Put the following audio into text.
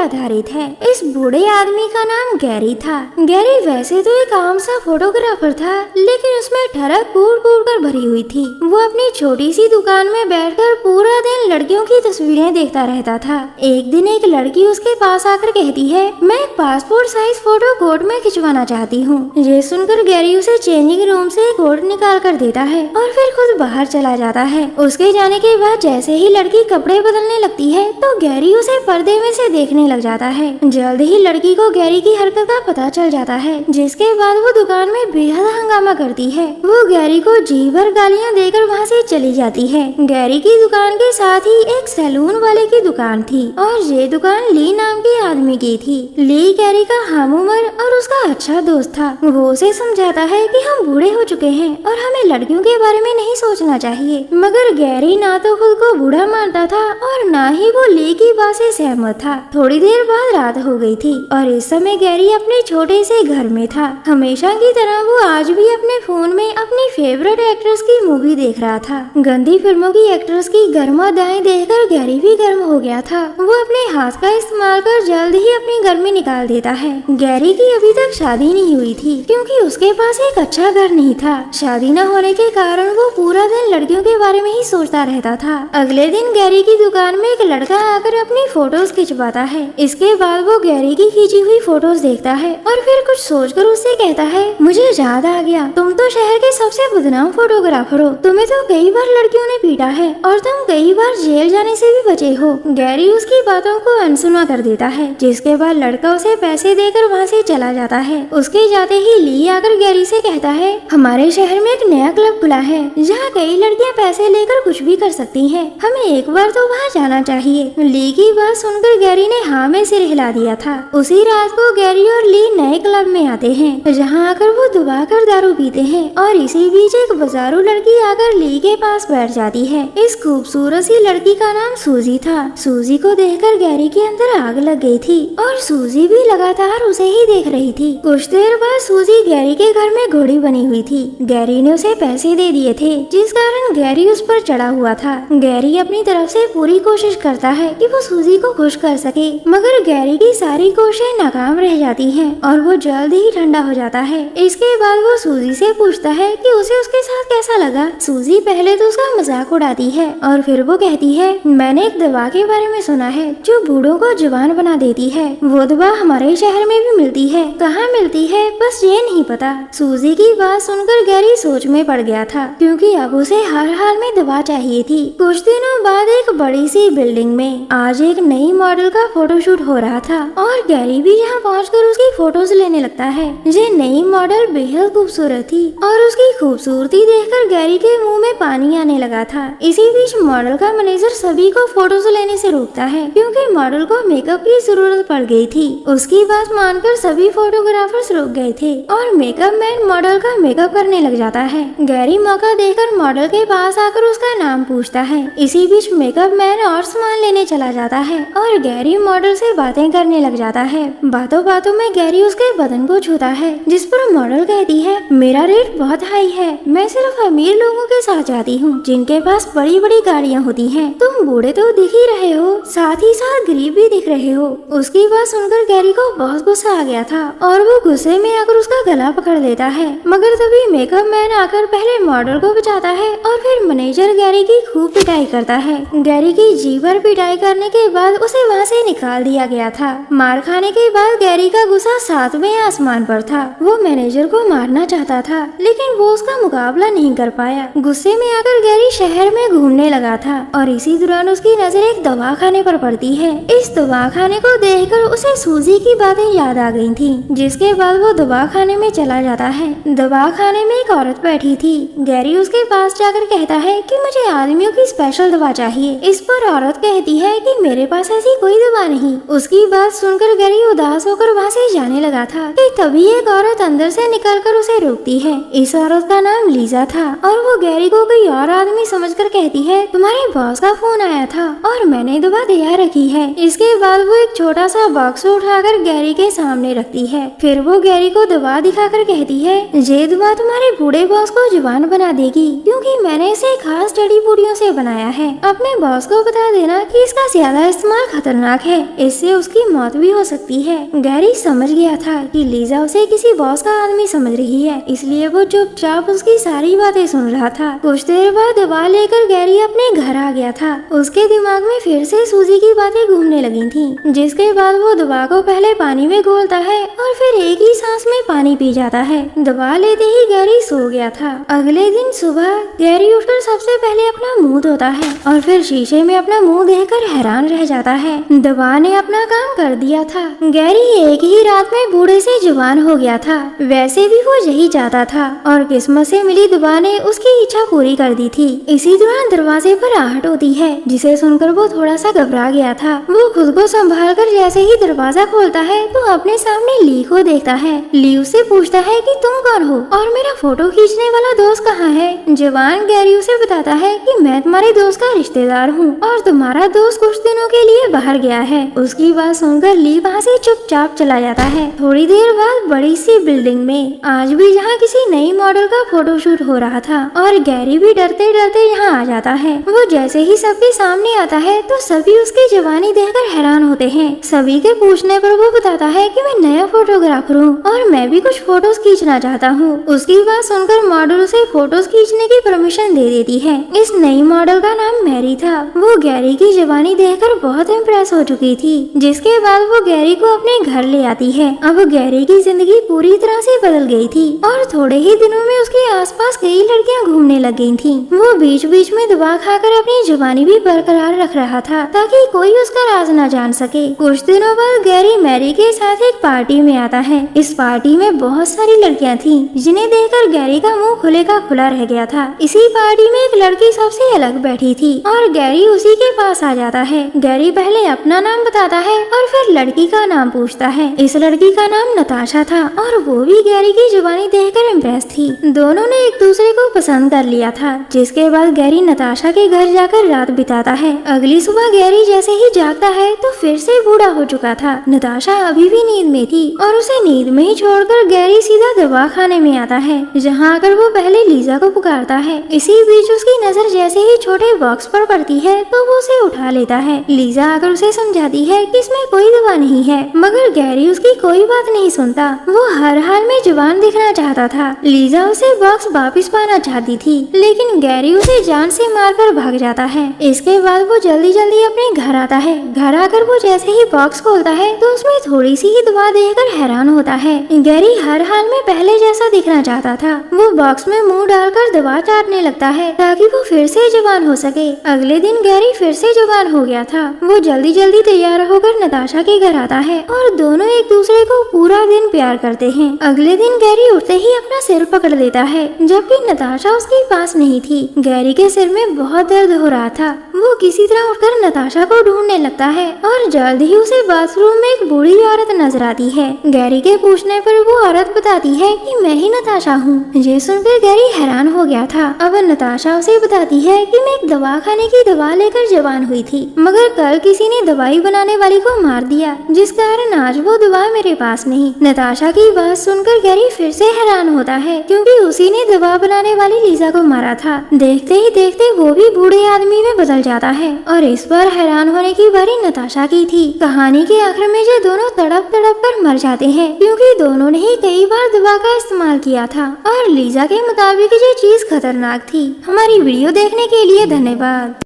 आधारित है। इस बूढ़े आदमी का नाम गैरी था। गैरी वैसे तो एक आम सा फोटोग्राफर था, लेकिन उसमें ठरक कूट कूट कर भरी हुई थी। वो अपनी छोटी सी दुकान में बैठकर पूरा दिन लड़कियों की तस्वीरें देखता रहता था। एक दिन एक लड़की उसके पास आकर कहती है, मैं एक पासपोर्ट साइज फोटो कोर्ट में खिंचवाना चाहती हूँ। ये सुनकर गैरी उसे चेंजिंग रूम से कोट निकाल कर देता है और फिर खुद बाहर चला जाता है। उसके जाने के बाद जैसे ही लड़की कपड़े बदलने लगती है तो गैरी उसे पर्दे में से देखने लग जाता है। जल्द ही लड़की को गैरी की हरकत का पता चल जाता है, जिसके बाद वो दुकान में बेहद हंगामा करती है। वो गैरी को जी भर गालियाँ देकर वहाँ से चली जाती है। गैरी की दुकान के साथ ही एक सैलून वाले की दुकान थी और ये दुकान ली नाम के आदमी की थी। ली गैरी का हम उम्र और उसका अच्छा दोस्त था। वो उसे समझाता है कि हम बूढ़े हो चुके हैं और हमें लड़कियों के बारे में नहीं सोचना चाहिए, मगर गैरी ना तो खुद को बूढ़ा मानता था और ना ही वो ली की बात से सहमत था। थोड़ी देर बाद रात हो गई थी और इस समय गैरी अपने छोटे से घर में था। हमेशा की तरह वो आज भी अपने फोन में अपनी फेवरेट एक्ट्रेस की मूवी देख रहा था। गंदी फिल्मों की एक्ट्रेस की गर्मा दाएं देखकर गैरी भी गर्म हो गया था। वो अपने हाथ का इस्तेमाल कर जल्द ही अपनी गर्मी निकाल देता है। गैरी की अभी तक शादी नहीं हुई थी, क्योंकि उसके पास एक अच्छा घर नहीं था। शादी न होने के कारण वो पूरा दिन लड़कियों के बारे में ही सोचता रहता था। अगले दिन गैरी की दुकान में एक लड़का आकर अपनी फोटोज खिंचवाता है। इसके बाद वो गैरी की खींची हुई फोटोज देखता है और फिर कुछ सोचकर उससे कहता है, मुझे याद आ गया, तुम तो शहर के सबसे बदनाम फोटोग्राफर हो। तुम्हें तो कई बार लड़कियों ने पीटा है और तुम कई बार जेल जाने से भी बचे हो। गैरी उसकी बातों को अनसुना कर देता है, जिसके बाद लड़का उसे पैसे देकर वहाँ से चला जाता है। उसके जाते ही ली आकर गैरी से कहता है, हमारे शहर में एक नया क्लब खुला है जहाँ कई लड़कियाँ पैसे लेकर कुछ भी कर सकती हैं। हमें एक बार तो वहाँ जाना चाहिए। ली की बात सुनकर गैरी ने हाँ में सिर हिला दिया था। उसी रात को गैरी और ली नए क्लब में आते हैं, जहाँ आकर वो दबा कर दारू पीते हैं और इसी बीच एक बाजारू लड़की आकर ली के पास बैठ जाती है। इस खूबसूरत सी लड़की का नाम सूजी था। सूजी को देखकर गैरी के अंदर आग लग गई थी और सूजी भी लगातार उसे ही देख रही थी। कुछ देर बाद सूजी गैरी के घर में घोड़ी बनी हुई थी। गैरी ने उसे पैसे दे दिए थे, जिस कारण गैरी उस पर चढ़ा हुआ था। गैरी अपनी तरफ से पूरी कोशिश करता है कि वो सूजी को खुश कर सके, मगर गैरी की सारी कोशिशें नाकाम रह जाती हैं और वो जल्द ही ठंडा हो जाता है। इसके बाद वो सूजी से पूछता है कि उसे उसके साथ कैसा लगा। सूजी पहले तो उसका मजाक उड़ाती है और फिर वो कहती है, मैंने एक दवा के बारे में सुना है जो बूढ़ों को जवान बना देती है। वो दवा हमारे शहर में भी मिलती है, कहाँ मिलती है बस ये नहीं पता। सूजी की बात सुनकर गैरी सोच में पड़ गया था, क्योंकि अब उसे हर हाल में दवा चाहिए थी। कुछ दिनों बाद एक बड़ी सी बिल्डिंग में आज एक नई मॉडल का फोटोशूट हो रहा था और गैरी भी यहाँ पहुंचकर उसकी फोटोज लेने लगता है। ये नई मॉडल बेहद खूबसूरत थी और उसकी खूबसूरती देखकर गैरी के मुंह में पानी आने लगा था। इसी बीच मॉडल का मैनेजर सभी को फोटोज लेने से रोकता है, क्योंकि मॉडल को मेकअप की जरूरत पड़ गई थी। उसकी बात मानकर सभी फोटोग्राफर्स रुक गए थे और मेकअप मैन मॉडल का मेकअप करने लग जाता है। गैरी मौका देकर मॉडल के पास आकर उसका नाम पूछता है। इसी बीच मेकअप मैन और सामान लेने चला जाता है और गैरी मॉडल से बातें करने लग जाता है। बातों बातों में गैरी उसके बदन को छूता है, जिस पर मॉडल कहती है, मेरा रेट बहुत हाई है, मैं सिर्फ अमीर लोगों के साथ जाती हूँ जिनके पास बड़ी बड़ी गाड़ियाँ होती हैं। तुम बूढ़े तो दिख ही रहे हो, साथ ही साथ गरीब भी दिख रहे हो। उसकी बात सुनकर गैरी को बहुत गुस्सा आ गया था और वो गुस्से में आकर उसका गला पकड़ लेता है, मगर तभी मेकअप मैन आकर पहले मॉडल को बचाता है और फिर मैनेजर गैरी की खूब पिटाई करता है। गैरी की जी भर पिटाई करने के बाद उसे वहाँ से निकाल दिया गया था। मार खाने के बाद गैरी का गुस्सा सातवें आसमान पर था। वो मैनेजर को मारना चाहता था, लेकिन वो उसका मुकाबला नहीं कर पाया। गुस्से में आकर गैरी शहर में घूमने लगा था और इसी दौरान उसकी नजर एक दवाखाने पर पड़ती है। इस दवाखाने को देखकर उसे सूजी की बातें याद आ गई थी, जिसके बाद वो दवाखाने में चला जाता है। दवाखाने में एक औरत बैठी थी। गैरी उसके पास जाकर कहता है कि मुझे आदमियों की स्पेशल दवा चाहिए। इस पर औरत कहती है कि मेरे पास ऐसी कोई दवा नहीं। उसकी बात सुनकर गैरी उदास होकर वहाँ से जाने लगा था कि तभी एक औरत अंदर से निकलकर उसे रोकती है। इस औरत का नाम लीजा था और वो गैरी को कोई और आदमी समझकर कहती है, तुम्हारे बॉस का फोन आया था और मैंने दवा तैयार रखी है। इसके बाद वो एक छोटा सा बॉक्स उठाकर गैरी के सामने रखती है। फिर वो गैरी को दवा दिखाकर कहती है, ये दवा तुम्हारे बूढ़े बॉस को जवान बना देगी, क्योंकि मैंने इसे खास जड़ी बूटियों से बनाया है। अपने बॉस को बता देना कि इसका ज्यादा इस्तेमाल खतरनाक है इससे उसकी मौत भी हो सकती है। गैरी समझ गया था कि लीजा उसे किसी बॉस का आदमी समझ रही है, इसलिए वो चुपचाप उसकी सारी बातें सुन रहा था। कुछ देर बाद दवा लेकर गैरी अपने घर आ गया था। उसके दिमाग में फिर से सूजी की बातें घूमने लगी थी, जिसके बाद वो दवा को पहले पानी में घोलता है और फिर एक ही सांस में पानी पी जाता है। दवा लेते ही गैरी सो गया था। अगले दिन सुबह गैरी उठकर सबसे पहले अपना मुंह धोता है और फिर शीशे में अपना मुंह देखकर हैरान रह जाता है। दवा ने अपना काम कर दिया था। गैरी एक ही रात में बूढ़े से जवान हो गया था। वैसे भी वो यही चाहता था और किस्मत से मिली दवा ने उसकी इच्छा पूरी कर दी थी। इसी दौरान दरवाजे पर आहट होती है, जिसे सुनकर वो थोड़ा सा घबरा गया था। वो खुद को संभाल कर जैसे ही दरवाजा खोलता है तो अपने सामने ली को देखता है। ली उससे पूछता है कि तुम कौन हो और मेरा फोटो खींचने वाला दोस्त कहाँ है। जवान गैरी उसे बताता है कि मैं तुम्हारे दोस्त का रिश्तेदार हूँ और तुम्हारा दोस्त कुछ दिनों के लिए बाहर गया है। उसकी बात सुनकर ली वहाँ से चुपचाप चला जाता है। थोड़ी देर बाद बड़ी सी बिल्डिंग में आज भी जहाँ किसी नई मॉडल का फोटोशूट हो रहा था और गैरी भी डरते डरते यहाँ आ जाता है। वो जैसे ही सबके सामने आता है तो सभी उसकी जवानी देखकर हैरान होते हैं। सभी के पूछने पर वो बताता है कि मैं नया फोटोग्राफर हूँ और मैं भी कुछ फोटोज खींचना चाहता हूँ। उसकी बात सुनकर मॉडल उसे फोटोज खींचने की परमिशन दे देती है। इस नई मॉडल का नाम मैरी था। वो गैरी की जवानी देखकर बहुत इम्प्रेस हो चुकी थी, जिसके बाद वो गैरी को अपने घर ले आती है। अब गैरी की जिंदगी पूरी तरह से बदल गई थी और थोड़े ही दिनों में उसके आसपास कई लड़कियां घूमने लग गई थी। वो बीच बीच में दवा खाकर अपनी जवानी भी बरकरार रख रहा था ताकि कोई उसका राज न जान सके। कुछ दिनों बाद गैरी मैरी के साथ एक पार्टी में आता है। इस पार्टी में बहुत सारी लड़कियां थी, जिन्हें देखकर गैरी का मुंह खुले का खुला रह गया था। इसी पार्टी में एक लड़की सबसे अलग बैठी थी और गैरी उसी के पास आ जाता है। गैरी पहले अपना नाम बताता है और फिर लड़की का नाम पूछता है। इस लड़की का नाम नताशा था और वो भी गैरी की जवानी देखकर इम्प्रेस थी। दोनों ने एक दूसरे को पसंद कर लिया था, जिसके बाद गैरी नताशा के घर जाकर रात बिताता है। अगली सुबह गैरी जैसे ही जागता है तो फिर से बूढ़ा हो चुका था। नताशा अभी भी नींद में थी और उसे नींद में ही छोड़कर गैरी सीधा दवा खाने में आता है, जहाँ आकर वो पहले लीजा को पुकारता है। इसी बीच उसकी नजर जैसे ही छोटे बॉक्स पर पड़ती है तो वो उसे उठा लेता है। लीजा आकर उसे समझाती है कि इसमें कोई दवा नहीं है, मगर गैरी उसकी कोई बात नहीं सुनता। वो हर हाल में जवान दिखना चाहता था। लीजा उसे बॉक्स वापस पाना चाहती थी, लेकिन गैरी उसे जान से मारकर भाग जाता है। इसके बाद वो जल्दी जल्दी अपने घर आता है। घर आकर वो जैसे ही बॉक्स खोलता है तो उसमें थोड़ी सी ही दवा देखकर हैरान होता है। गैरी हर हाल में पहले जैसा दिखना चाहता था। वो बॉक्स में मुंह डालकर दवा चाटने लगता है ताकि वो फिर से जवान हो सके। अगले दिन गैरी फिर से जवान हो गया था। वो जल्दी जल्दी तैयार होकर नताशा के घर आता है और दोनों एक दूसरे को पूरा दिन प्यार करते हैं। अगले दिन गैरी उठते ही अपना सिर पकड़ लेता है, जबकि नताशा उसके पास नहीं थी। गैरी के सिर में बहुत दर्द हो रहा था। वो किसी तरह उठकर नताशा को ढूंढने लगता है और जल्द ही उसे बाथरूम में एक बूढ़ी औरत नजर आती है। गैरी के पूछने पर वो औरत बताती है कि मैं ही नताशा हूँ। ये सुनकर गैरी हैरान हो गया था। अब नताशा उसे बताती है कि मैं एक दवा खाने की दवा लेकर जवान हुई थी, मगर कल किसी ने दवाई बनाने वाली को मार दिया, जिस कारण आज वो दवा मेरे पास नहीं। नताशा की बात सुनकर गैरी फिर से हैरान होता है, क्योंकि उसी ने दवा बनाने वाली लीजा को मारा था। देखते ही देखते वो भी बूढ़े आदमी में बदल जाता है और इस बार हैरान होने की बारी नताशा की थी। कहानी के आखिर में ये दोनों तड़प तड़प कर मर जाते हैं, क्योंकि दोनों ने ही कई बार दवा का इस्तेमाल किया था और लीजा के मुताबिक ये चीज खतरनाक थी। हमारी वीडियो देखने के लिए धन्यवाद।